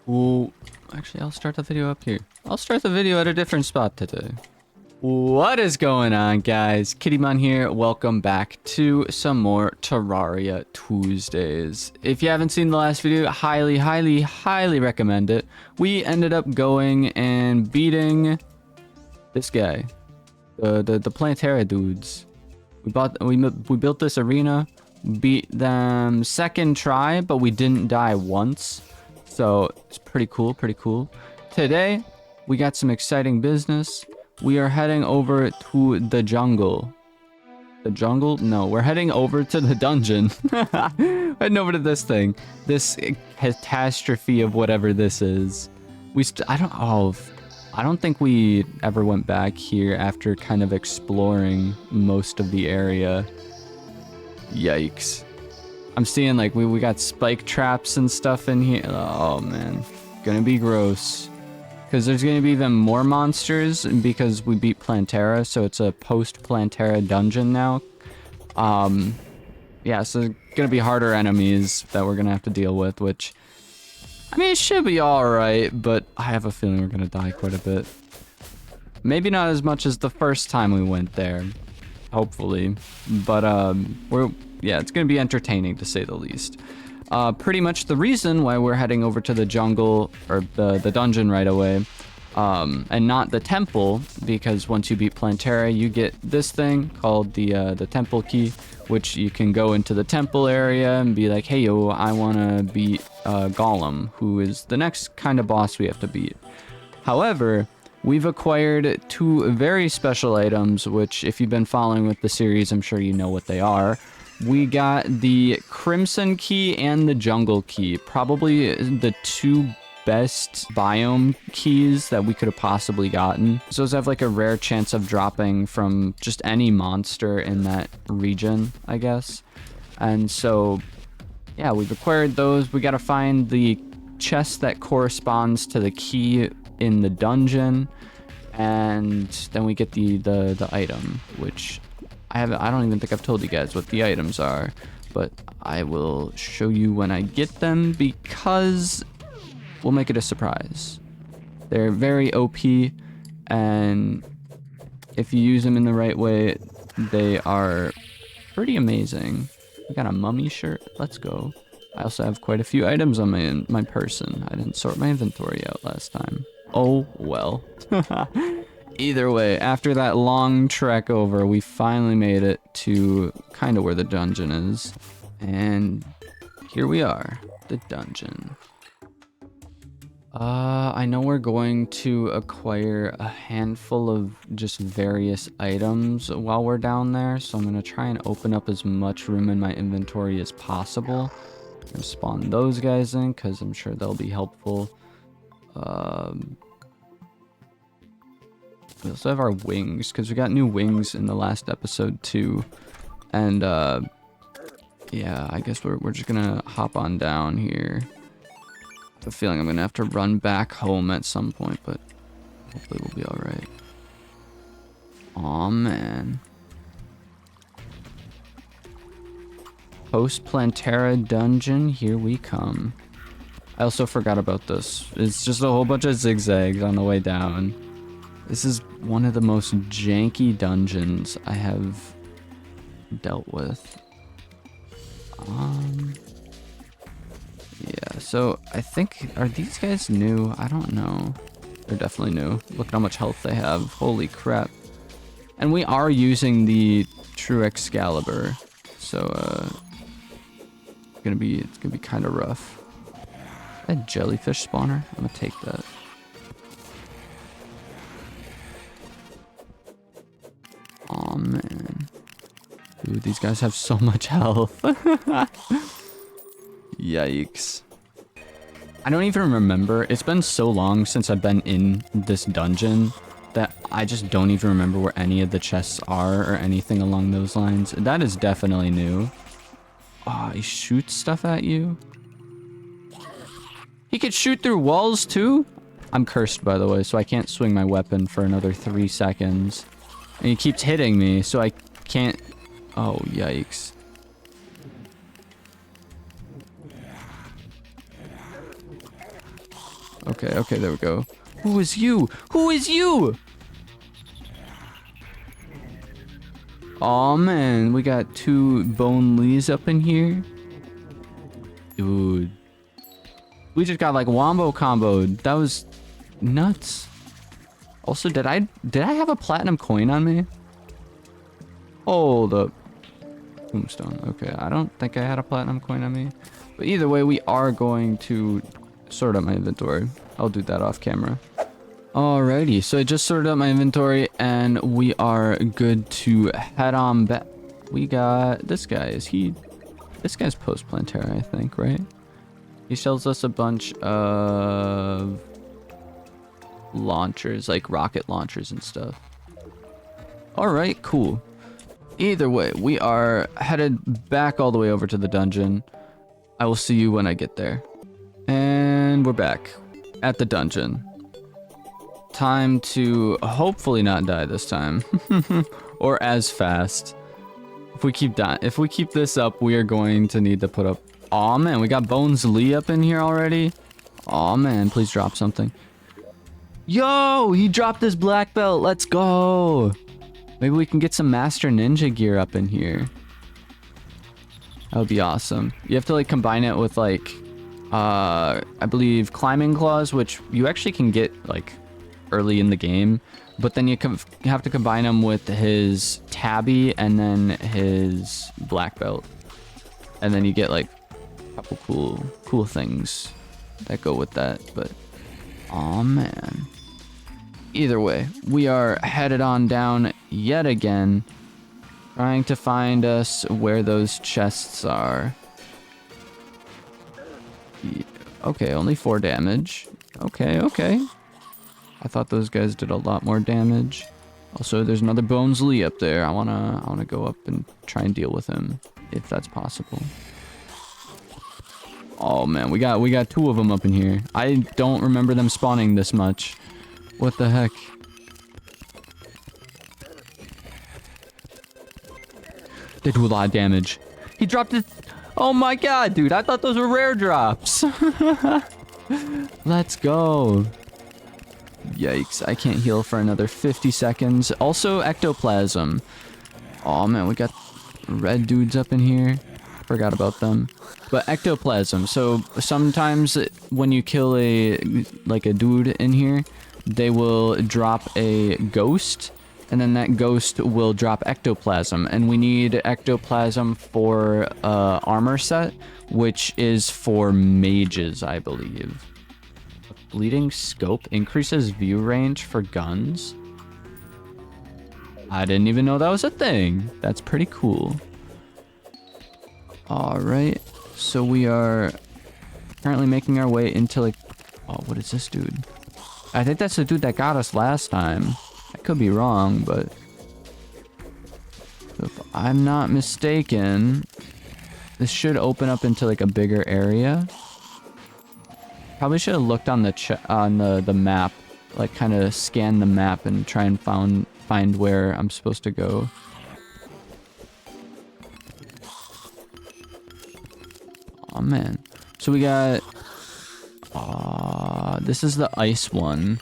Ooh, actually, I'll start the video up here. I'll start the video at a different spot today. What is going on, guys? Kittymon here. Welcome back to some more Terraria Tuesdays. If you haven't seen the last video, highly recommend it. We ended up going and beating this guy, the Terraria dudes. We built this arena, beat them second try, but we didn't die once. So it's pretty cool. Today, we got some exciting business. We are heading over to the jungle. The jungle? No, we're heading over to the dungeon. Heading over to this thing. This catastrophe of whatever this is. I don't think we ever went back here after kind of exploring most of the area. Yikes. I'm seeing like we got spike traps and stuff in here. Oh man, gonna be gross. Because there's gonna be even more monsters because we beat Plantera, so it's a post-Plantera dungeon now. Yeah, so there's gonna be harder enemies that we're gonna have to deal with, which, I mean, it should be alright, but I have a feeling we're gonna die quite a bit. Maybe not as much as the first time we went there, hopefully, but yeah, it's gonna be entertaining to say the least. Pretty much the reason why we're heading over to the jungle, or the dungeon right away, and not the temple, because once you beat Plantera, you get this thing called the temple key, which you can go into the temple area and be like, hey yo, I wanna beat Golem, who is the next kind of boss we have to beat. However, we've acquired two very special items, which if you've been following with the series, I'm sure you know what they are. We got the Crimson Key and the Jungle Key, probably the two best biome keys that we could have possibly gotten. So those have like a rare chance of dropping from just any monster in that region, I guess. And so, yeah, we've acquired those. We got to find the chest that corresponds to the key in the dungeon, and then we get the item, which I don't even think I've told you guys what the items are, but I will show you when I get them because we'll make it a surprise. They're very OP, and if you use them in the right way, they are pretty amazing. I got a mummy shirt. Let's go. I also have quite a few items on my person. I didn't sort my inventory out last time. Oh, well. Either way, after that long trek over, we finally made it to kind of where the dungeon is. And here we are, the dungeon. I know we're going to acquire a handful of just various items while we're down there. So I'm going to try and open up as much room in my inventory as possible. I'm going to spawn those guys in because I'm sure they'll be helpful. We also have our wings, because we got new wings in the last episode too. And yeah, I guess we're just gonna hop on down here. I have a feeling I'm gonna have to run back home at some point, but hopefully we'll be alright. Aw, man. Post-Plantera dungeon, here we come. I also forgot about this. It's just a whole bunch of zigzags on the way down. This is one of the most janky dungeons I have dealt with. Yeah, so I think, are these guys new? I don't know. They're definitely new. Look at how much health they have. Holy crap. And we are using the true Excalibur. So, it's gonna be kind of rough. That jellyfish spawner? I'm gonna take that. Oh man. Dude, these guys have so much health. Yikes. I don't even remember. It's been so long since I've been in this dungeon that I just don't even remember where any of the chests are or anything along those lines. That is definitely new. Oh, he shoots stuff at you? He could shoot through walls too? I'm cursed, by the way, so I can't swing my weapon for another 3 seconds. And he keeps hitting me, so I can't... Oh, yikes. Okay, okay, there we go. Who is you? Who is you? Oh man, we got 2 bone lees up in here. Dude. We just got like wombo comboed. That was nuts. Also, did I have a platinum coin on me? Hold up. Tombstone. Okay, I don't think I had a platinum coin on me. But either way, we are going to sort out my inventory. I'll do that off camera. Alrighty, so I just sorted out my inventory and we are good to head on back. We got this guy. This guy's post Plantera, I think, right? He sells us a bunch of launchers, like rocket launchers and stuff. Alright, cool. Either way, we are headed back all the way over to the dungeon. I will see you when I get there. And we're back at the dungeon. Time to hopefully not die this time. Or as fast. If we keep this up, we are going to need to put up... Aw, man, we got Bones Lee up in here already. Aw, man, please drop something. Yo, he dropped his black belt. Let's go. Maybe we can get some Master Ninja gear up in here. That would be awesome. You have to like combine it with like, I believe climbing claws, which you actually can get like early in the game. But then you have to combine them with his tabby and then his black belt. And then you get like a couple cool things that go with that. But, aw man. Either way, we are headed on down yet again, trying to find us where those chests are. Okay, only 4 damage. Okay, okay. I thought those guys did a lot more damage. Also, there's another Bones Lee up there. I wanna go up and try and deal with him, if that's possible. Oh man, we got 2 of them up in here. I don't remember them spawning this much. What the heck? They do a lot of damage. He dropped it. Oh my god, dude. I thought those were rare drops. Let's go. Yikes. I can't heal for another 50 seconds. Also, ectoplasm. Oh man, we got red dudes up in here. Forgot about them. But ectoplasm. So sometimes when you kill a dude in here, they will drop a ghost, and then that ghost will drop ectoplasm. And we need ectoplasm for armor set, which is for mages, I believe. Bleeding scope increases view range for guns. I didn't even know that was a thing. That's pretty cool. Alright, so we are currently making our way into like... Oh, what is this dude? I think that's the dude that got us last time. I could be wrong, but if I'm not mistaken, this should open up into like a bigger area. Probably should have looked on the map, like kind of scan the map and try and find where I'm supposed to go. Oh man, so we got. This is the ice one.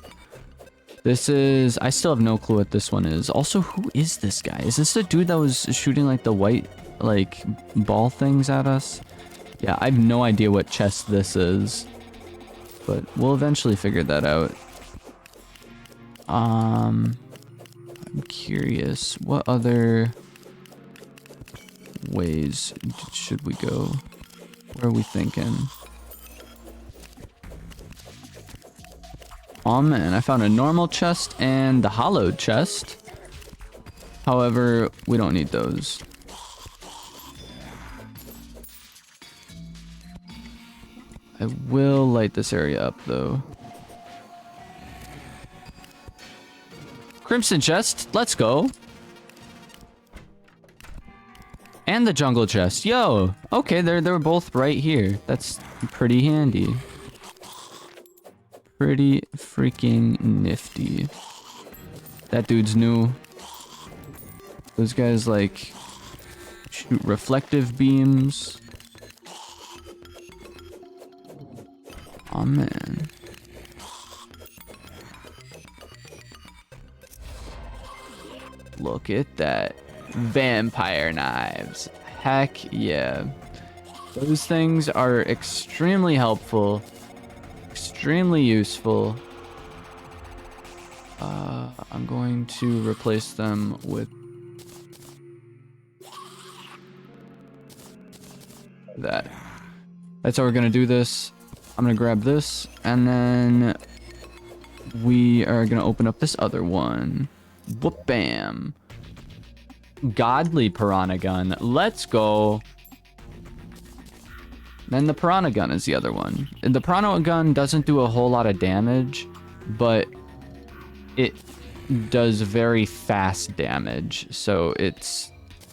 This is... I still have no clue what this one is. Also, who is this guy? Is this the dude that was shooting like the white, like, ball things at us? Yeah, I have no idea what chest this is. But we'll eventually figure that out. I'm curious. What other ways should we go? Where are we thinking? Oh man, I found a normal chest and the hollowed chest. However, we don't need those. I will light this area up though. Crimson chest, let's go. And the jungle chest. Yo, okay, they're both right here. That's pretty handy. Pretty freaking nifty. That dude's new. Those guys like shoot reflective beams. Oh man. Look at that. Vampire knives. Heck yeah. Those things are extremely helpful. Extremely useful. I'm going to replace them with that. That's how we're gonna do this. I'm gonna grab this, and then we are gonna open up this other one. Whoop bam. Godly piranha gun. Let's go. Then the piranha gun is the other one. And the piranha gun doesn't do a whole lot of damage, but it does very fast damage, so it's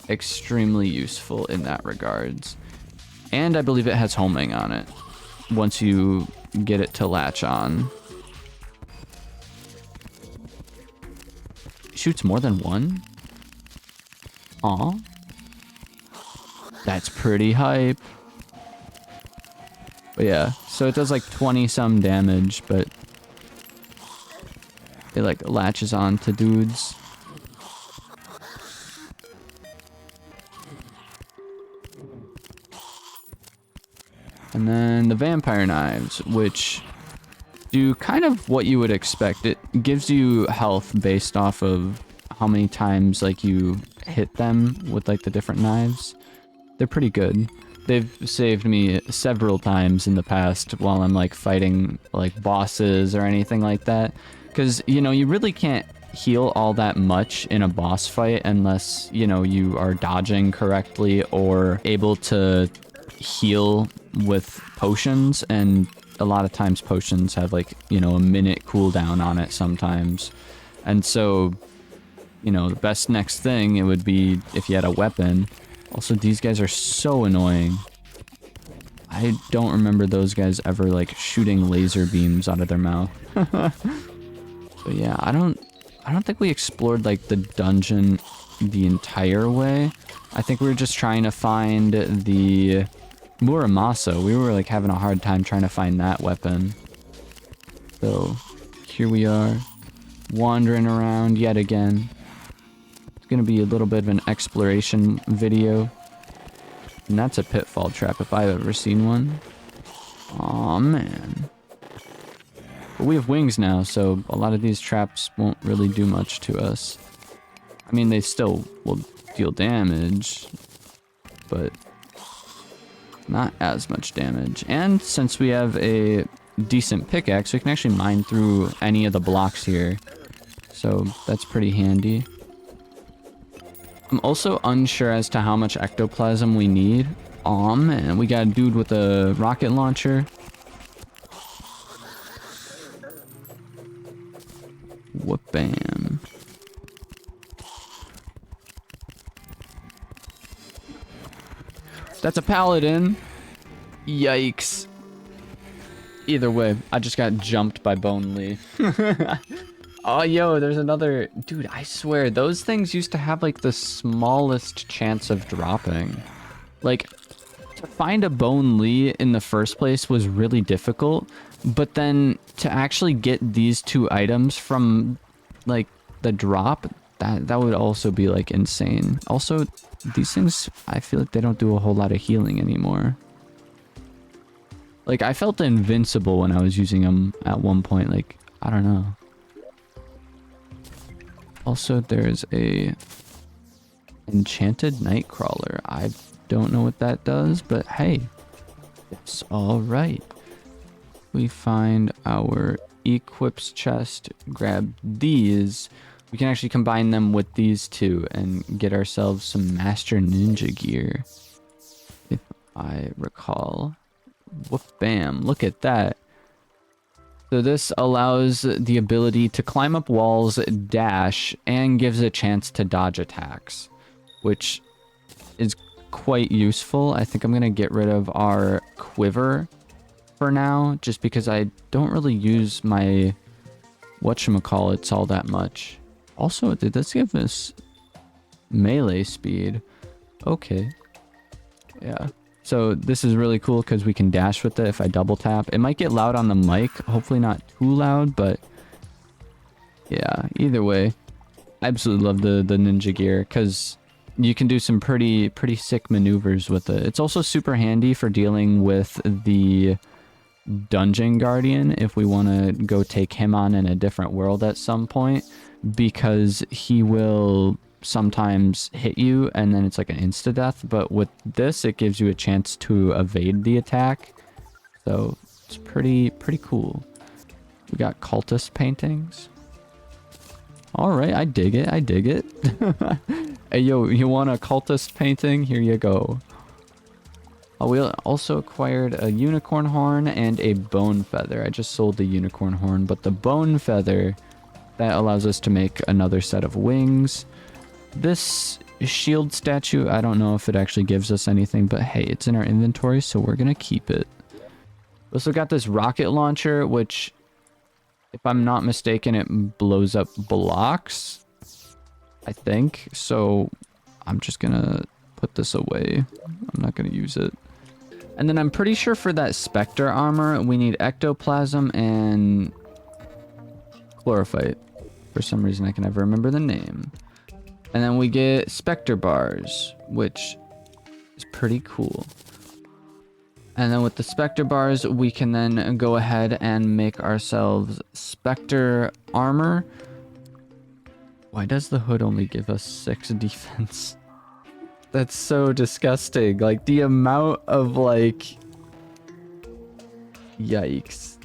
extremely useful in that regards. And I believe it has homing on it once you get it to latch on. Shoots more than one? Aw. That's pretty hype. But yeah, so it does like 20 some damage, but it like latches on to dudes. And then the vampire knives, which do kind of what you would expect. It gives you health based off of how many times like you hit them with like the different knives. They're pretty good. They've saved me several times in the past while I'm like fighting like bosses or anything like that. Because, you know, you really can't heal all that much in a boss fight unless, you know, you are dodging correctly or able to heal with potions. And a lot of times potions have like, you know, a minute cooldown on it sometimes. And so, you know, the best next thing it would be if you had a weapon. Also, these guys are so annoying. I don't remember those guys ever like shooting laser beams out of their mouth. But yeah, I don't think we explored like the dungeon the entire way. I think we were just trying to find the Muramasa. We were like having a hard time trying to find that weapon. So here we are, wandering around yet again. It's gonna be a little bit of an exploration video. And that's a pitfall trap if I've ever seen one. Aw, man. But we have wings now, so a lot of these traps won't really do much to us. I mean, they still will deal damage, but not as much damage. And since we have a decent pickaxe, we can actually mine through any of the blocks here. So that's pretty handy. I'm also unsure as to how much ectoplasm we need. Aw, man, we got a dude with a rocket launcher. Whoop bam. That's a paladin. Yikes. Either way, I just got jumped by Bone Lee. Oh, yo, there's another... Dude, I swear, those things used to have, like, the smallest chance of dropping. Like, to find a Bone Lee in the first place was really difficult, but then to actually get these two items from, like, the drop, that would also be, like, insane. Also, these things, I feel like they don't do a whole lot of healing anymore. Like, I felt invincible when I was using them at one point. Like, I don't know. Also, there's a enchanted nightcrawler. I don't know what that does, but hey, it's all right. We find our equips chest, grab these. We can actually combine them with these two and get ourselves some master ninja gear, if I recall. Whoop bam, look at that. So this allows the ability to climb up walls, dash, and gives a chance to dodge attacks, which is quite useful. I think I'm going to get rid of our quiver for now, just because I don't really use my whatchamacallits all that much. Also, did this give us melee speed? Okay. Yeah. So this is really cool because we can dash with it if I double tap. It might get loud on the mic. Hopefully not too loud, but yeah, either way, I absolutely love the ninja gear because you can do some pretty sick maneuvers with it. It's also super handy for dealing with the dungeon guardian if we want to go take him on in a different world at some point, because he will sometimes hit you and then it's like an insta death, but with this it gives you a chance to evade the attack, so it's pretty cool. We got cultist paintings. All right, I dig it. Hey yo, you want a cultist painting? Here you go. Oh, we also acquired a unicorn horn and a bone feather. I just sold the unicorn horn, but the bone feather, that allows us to make another set of wings. This shield statue, I don't know if it actually gives us anything, but hey, it's in our inventory, so we're gonna keep it. We also got this rocket launcher, which, if I'm not mistaken, it blows up blocks, I think. So I'm just gonna put this away. I'm not gonna use it. And then I'm pretty sure for that Spectre armor, we need ectoplasm and chlorophyte. For some reason, I can never remember the name. And then we get Spectre bars, which is pretty cool. And then with the Spectre bars, we can then go ahead and make ourselves Spectre armor. Why does the hood only give us 6 defense? That's so disgusting. Like, the amount of, like... Yikes.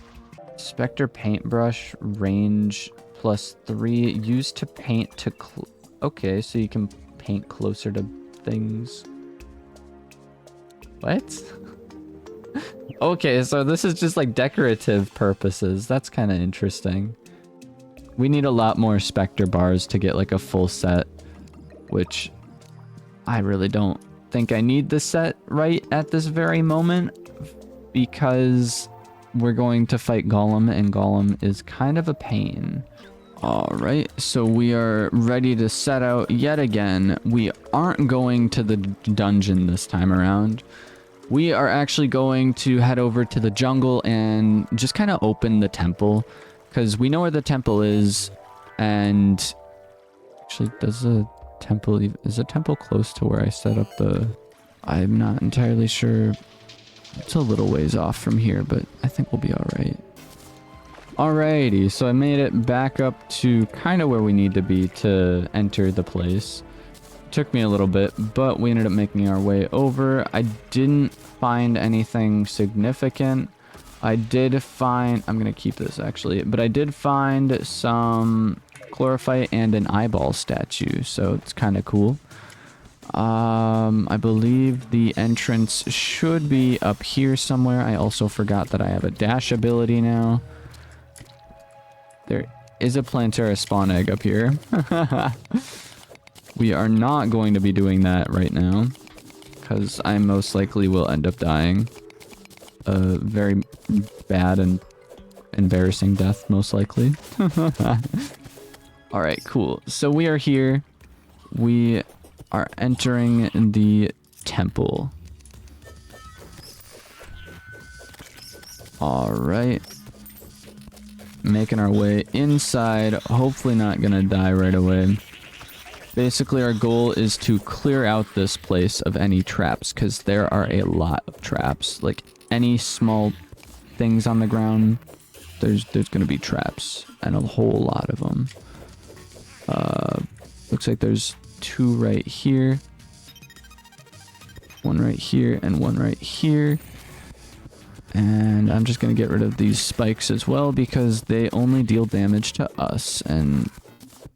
Spectre paintbrush, range +3. Used to paint to... Okay, so you can paint closer to things. What? Okay, so this is just like decorative purposes. That's kind of interesting. We need a lot more Spectre bars to get like a full set, which I really don't think I need the set right at this very moment, because we're going to fight Golem, and Golem is kind of a pain. Alright, so we are ready to set out yet again. We aren't going to the dungeon this time around. We are actually going to head over to the jungle and just kind of open the temple, because we know where the temple is. And actually, is the temple close to where I set up the... I'm not entirely sure. It's a little ways off from here, but I think we'll be all right. Alrighty, so I made it back up to kind of where we need to be to enter the place. Took me a little bit, but we ended up making our way over. I didn't find anything significant. I did find... I'm going to keep this, actually. But I did find some chlorophyte and an eyeball statue, so it's kind of cool. I believe the entrance should be up here somewhere. I also forgot that I have a dash ability now. There is a Plantera spawn egg up here. We are not going to be doing that right now, because I most likely will end up dying. A very bad and embarrassing death, most likely. Alright, cool. So we are here. We are entering the temple. Alright. Making our way inside. Hopefully not gonna die right away. Basically, our goal is to clear out this place of any traps, because there are a lot of traps. Like, any small things on the ground, there's gonna be traps, and a whole lot of them. Looks like there's 2 right here. 1 right here, and 1 right here. And I'm just gonna get rid of these spikes as well, because they only deal damage to us, and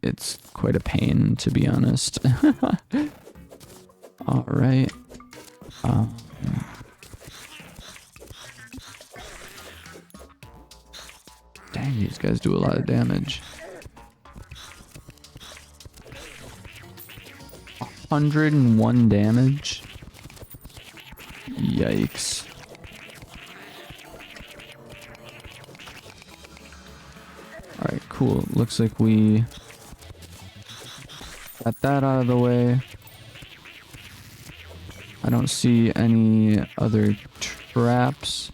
it's quite a pain, to be honest. Alright. Dang, these guys do a lot of damage. 101 damage? Yikes. Alright, cool. Looks like we got that out of the way. I don't see any other traps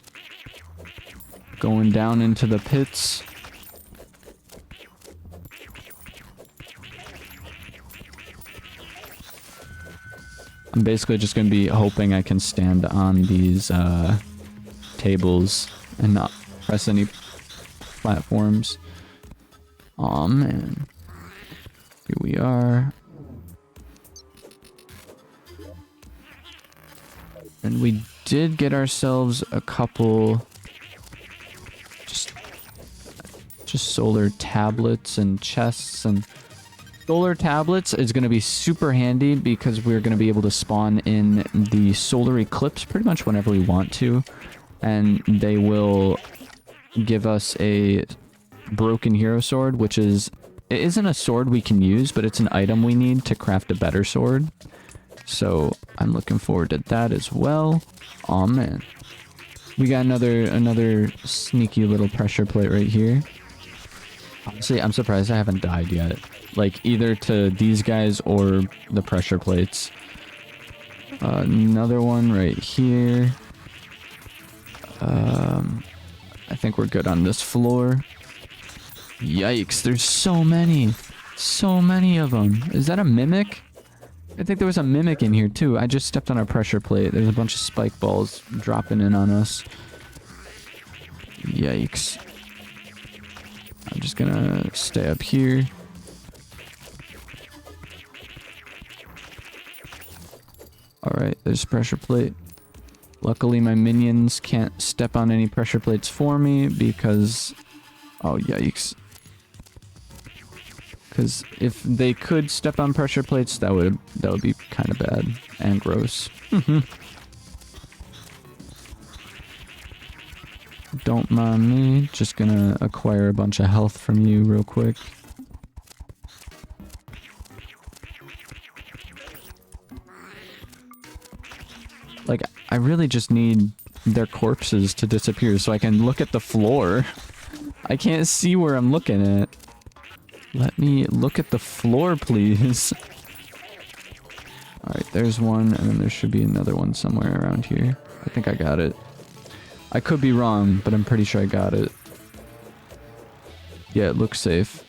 going down into the pits. I'm basically just gonna be hoping I can stand on these tables and not press any platforms. Aw, man. Here we are. And we did get ourselves a couple just solar tablets and chests, and solar tablets is going to be super handy because we're going to be able to spawn in the solar eclipse pretty much whenever we want to, and they will give us a broken hero sword, which is, it isn't a sword we can use, but it's an item we need to craft a better sword. So I'm looking forward to that as well. Aw, man. We got another sneaky little pressure plate right here. Honestly, I'm surprised I haven't died yet. Like, either to these guys or the pressure plates. Another one right here. I think we're good on this floor. Yikes, there's so many. So many of them. Is that a mimic? I think there was a mimic in here too. I just stepped on our pressure plate. There's a bunch of spike balls dropping in on us. Yikes. I'm just gonna stay up here. Alright, there's a pressure plate. Luckily my minions can't step on any pressure plates for me because... Oh, yikes. Because if they could step on pressure plates, that would be kind of bad and gross. Don't mind me. Just gonna acquire a bunch of health from you real quick. Like, I really just need their corpses to disappear so I can look at the floor. I can't see where I'm looking at. Let me look at the floor, please. Alright, there's one, and then there should be another one somewhere around here. I think I got it. I could be wrong, but I'm pretty sure I got it. Yeah, it looks safe.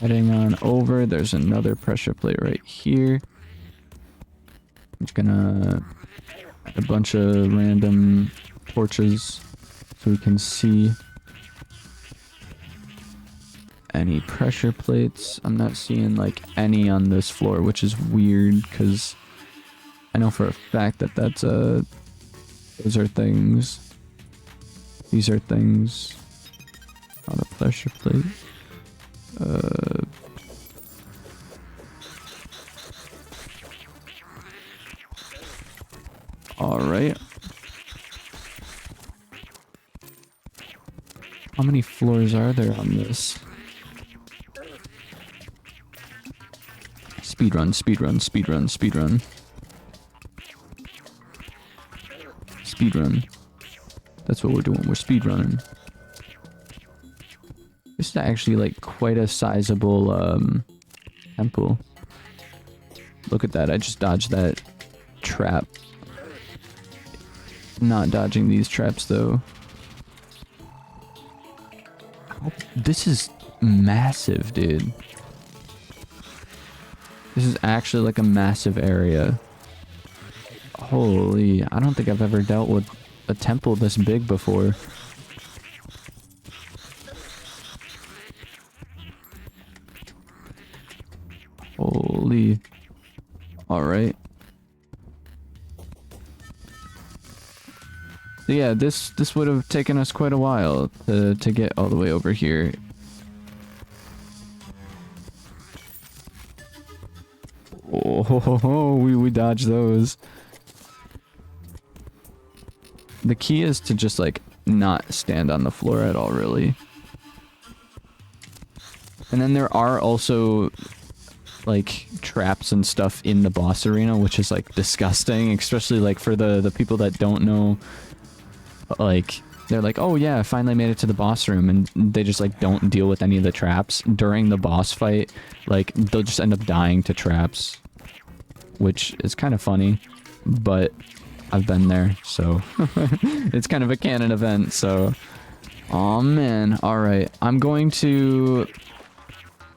Heading on over, there's another pressure plate right here. I'm just gonna add a bunch of random torches so we can see any pressure plates. I'm not seeing like any on this floor, which is weird because I know for a fact that that's those are things. These are things. Not a pressure plate. Alright. How many floors are there on this? Speedrun, speedrun, speedrun, speedrun. Speedrun. That's what we're doing, we're speedrunning. This is actually like quite a sizable temple. Look at that, I just dodged that trap. Not dodging these traps though. Oh, this is massive, dude. This is actually like a massive area. Holy, I don't think I've ever dealt with a temple this big before. Holy. Alright. So yeah, this would have taken us quite a while to get all the way over here. Oh, we dodged those. The key is to just like not stand on the floor at all, really. And then there are also like traps and stuff in the boss arena, which is like disgusting, especially like for the people that don't know. Like, they're like, oh yeah, I finally made it to the boss room, and they just like don't deal with any of the traps during the boss fight. Like, they'll just end up dying to traps, which is kind of funny, but I've been there, so it's kind of a canon event. So, oh man, alright, I'm going to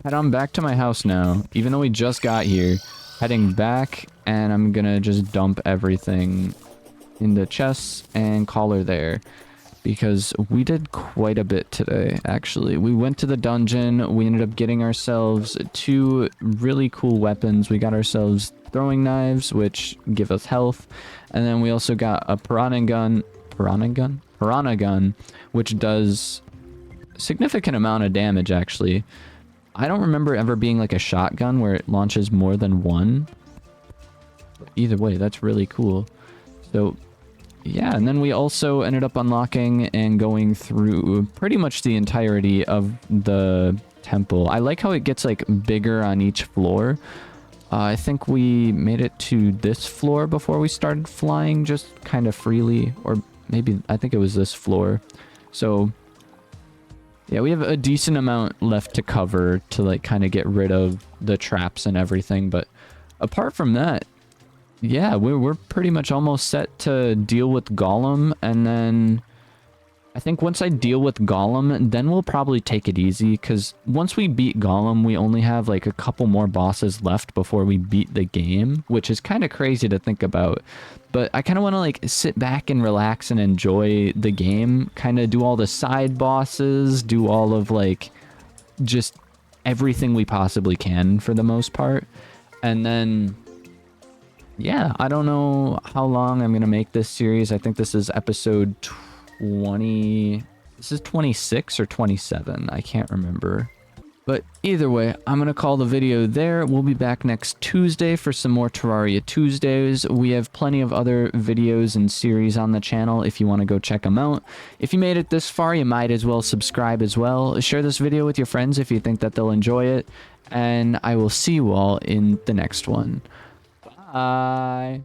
head on back to my house now, even though we just got here. heading back, and I'm gonna just dump everything in the chests and call her there. Because we did quite a bit today, actually. We went to the dungeon, we ended up getting ourselves 2 really cool weapons. We got ourselves throwing knives, which give us health, and then we also got a piranha gun, which does significant amount of damage, actually. I don't remember ever being like a shotgun where it launches more than one. Either way, that's really cool. So yeah, and then we also ended up unlocking and going through pretty much the entirety of the temple. I like how it gets like bigger on each floor. I think we made it to this floor before we started flying just kind of freely, or maybe I think it was this floor. So yeah, we have a decent amount left to cover to like kind of get rid of the traps and everything, but apart from that, yeah, we're pretty much almost set to deal with Golem, and then I think once I deal with Golem, then we'll probably take it easy, because once we beat Golem, we only have like a couple more bosses left before we beat the game, which is kind of crazy to think about. But I kind of want to like sit back and relax and enjoy the game, kind of do all the side bosses, do all of like just everything we possibly can for the most part, and then yeah, I don't know how long I'm going to make this series. I think this is episode 20... This is 26 or 27. I can't remember. But either way, I'm going to call the video there. We'll be back next Tuesday for some more Terraria Tuesdays. We have plenty of other videos and series on the channel if you want to go check them out. If you made it this far, you might as well subscribe as well. Share this video with your friends if you think that they'll enjoy it. And I will see you all in the next one. Bye.